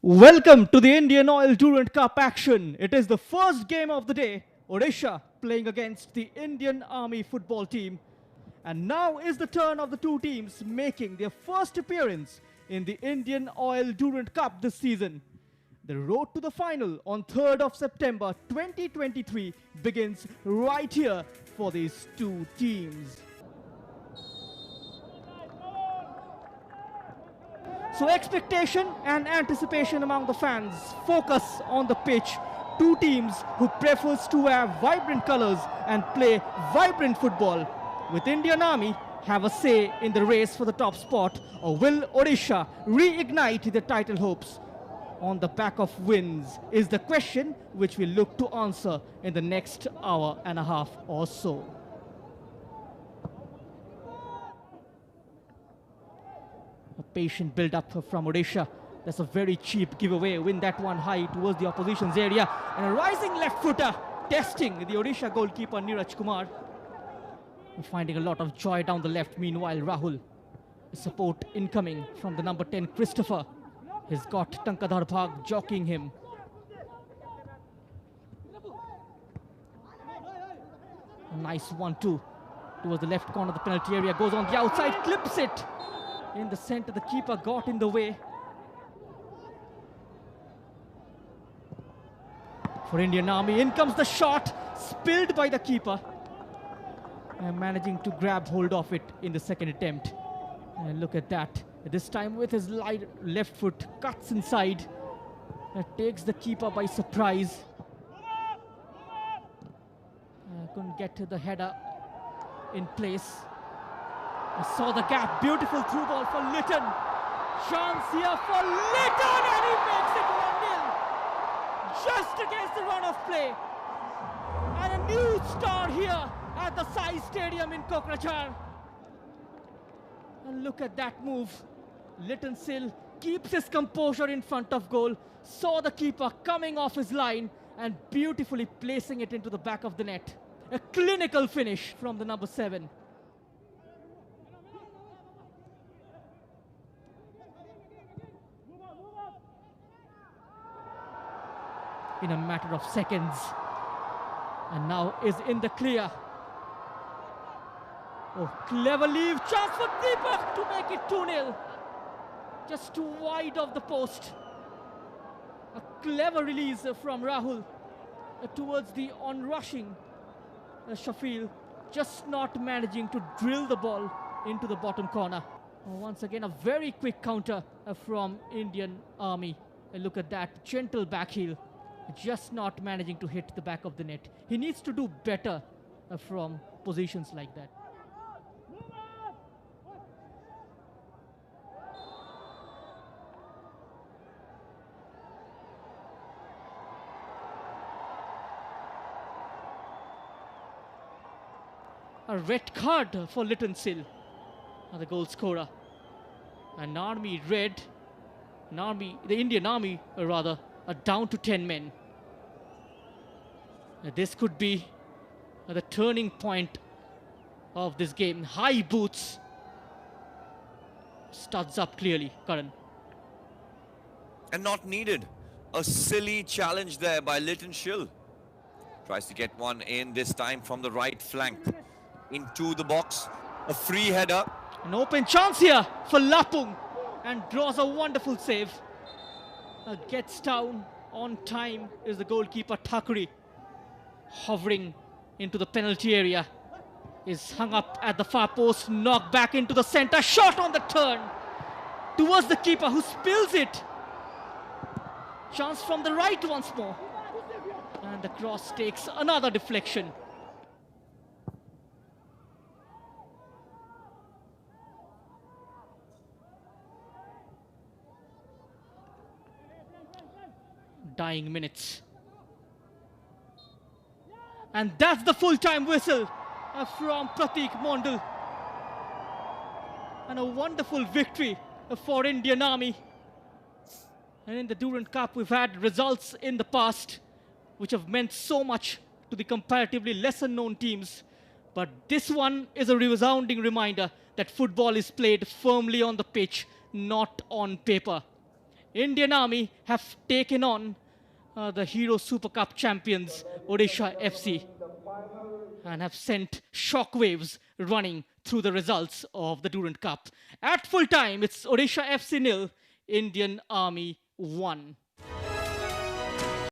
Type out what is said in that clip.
Welcome to the Indian Oil Durand Cup action. It is the first game of the day. Odisha playing against the Indian Army football team. And now is the turn of the two teams making their first appearance in the Indian Oil Durand Cup this season. The road to the final on 3rd of September 2023 begins right here for these two teams. So expectation and anticipation among the fans focus on the pitch. Two teams who prefers to have vibrant colors and play vibrant football. With Indian Army have a say in the race for the top spot, or will Odisha reignite their title hopes on the back of wins is the question which we'll look to answer in the next hour and a half or so. A patient build-up from Odisha. That's a very cheap giveaway. Win that one high towards the opposition's area. And a rising left footer testing the Odisha goalkeeper Neeraj Kumar. Finding a lot of joy down the left. Meanwhile, Rahul. Support incoming from the number 10, Christopher. He's got Kokrajhar Bhag jockeying him. A nice 1-2 towards the left corner of the penalty area. Goes on the outside, clips it. In the center, the keeper got in the way. For Indian Army, in comes the shot, spilled by the keeper. And managing to grab hold of it in the second attempt. And look at that. This time with his left foot, cuts inside. Takes the keeper by surprise. Couldn't get to the header in place. I saw the gap, beautiful through ball for Litton. Chance here for Litton, and he makes it 1-0. Just against the run of play. And a new star here at the Sai Stadium in Kokrajhar. And look at that move. Litton still keeps his composure in front of goal. Saw the keeper coming off his line and beautifully placing it into the back of the net. A clinical finish from the number 7. In a matter of seconds, and now is in the clear. Oh, clever leave, chance for Deepak to make it 2-0. Just too wide of the post. A clever release from Rahul towards the on-rushing Shafil, just not managing to drill the ball into the bottom corner. Once again, a very quick counter from Indian Army. Look at that, gentle back heel. Just not managing to hit the back of the net. He needs to do better from positions like that. A red card for Litton Sill, the goal scorer. An Army red, the Indian Army rather, are down to 10 men. This could be the turning point of this game. High boots. Studs up clearly, Karan. And not needed. A silly challenge there by Litton Sill. Tries to get one in this time from the right flank. Into the box. A free header. An open chance here for Lapung. And draws a wonderful save. Gets down on time is the goalkeeper Thakuri. Hovering into the penalty area. Is hung up at the far post. Knocked back into the center. Shot on the turn. Towards the keeper who spills it. Chance from the right once more. And the cross takes another deflection. Dying minutes. And that's the full-time whistle from Pratik Mondal. And a wonderful victory for Indian Army. And in the Durand Cup, we've had results in the past which have meant so much to the comparatively lesser-known teams. But this one is a resounding reminder that football is played firmly on the pitch, not on paper. Indian Army have taken on the Hero Super Cup champions Odisha FC and have sent shockwaves running through the results of the Durand Cup. At full time, it's Odisha FC 0, Indian Army 1.